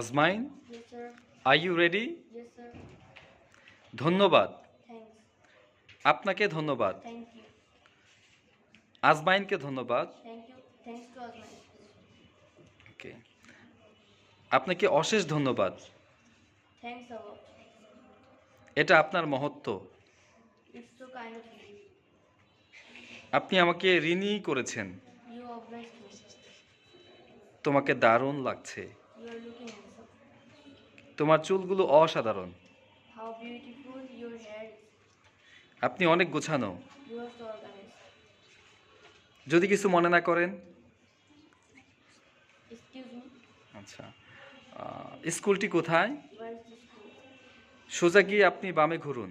আজমাইন, Yes, sir. Are you ready? Yes, sir. ধন্যবাদ। Thanks. আপনাকে ধন্যবাদ। Thank you. আজমাইনকে ধন্যবাদ। Thank you. Thanks to Azman. ওকে, আপনাকে অশেষ ধন্যবাদ। Thanks a lot. এটা আপনার মহত্ব। It's so kind of you. আপনি আমাকে ঋণী করেছেন। You obliged me. তোমাকে দারুণ লাগছে। You are looking handsome. তোমার চুলগুলো অসাধারণ। How beautiful your hair is. আপনি অনেক গোছানো। You are so organized. যদি কিছু মনে না করেন। Excuse me. আচ্ছা, স্কুলটি কোথায়? Where is the school? সোজা গিয়ে আপনি বামে ঘুরুন।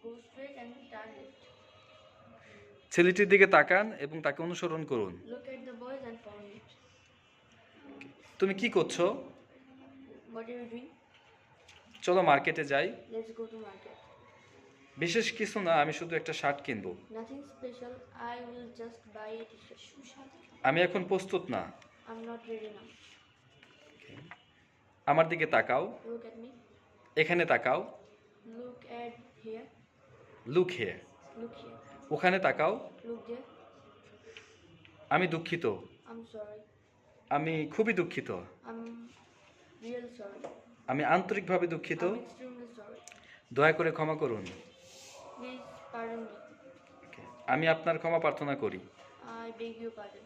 Go straight and turn left. ছেলেটির দিকে তাকান এবং তাকে অনুসরণ করুন। Look at the boys and follow it. তুমি কি করছো? What are you doing? চলো মার্কেটে যাই। Let's go to market. বিশেষ কিছু না, আমি শুধু একটা শার্ট কিনবো। Nothing special. I will just buy a t-shirt. আমি এখন প্রস্তুত না। I'm not ready now. আমার দিকে তাকাও। Look at me. এখানে তাকাও। Look at here. Look here. Look here. ওখানে তাকাও। Look there. আমি দুঃখিত। I'm sorry. আমি খুবই দুঃখিত। I'm real sorry. আমি আন্তরিকভাবে দুঃখিত। I'm extremely sorry. দয়া করে ক্ষমা করুন। Please pardon me. আমি আপনার ক্ষমা প্রার্থনা করি। I beg your pardon.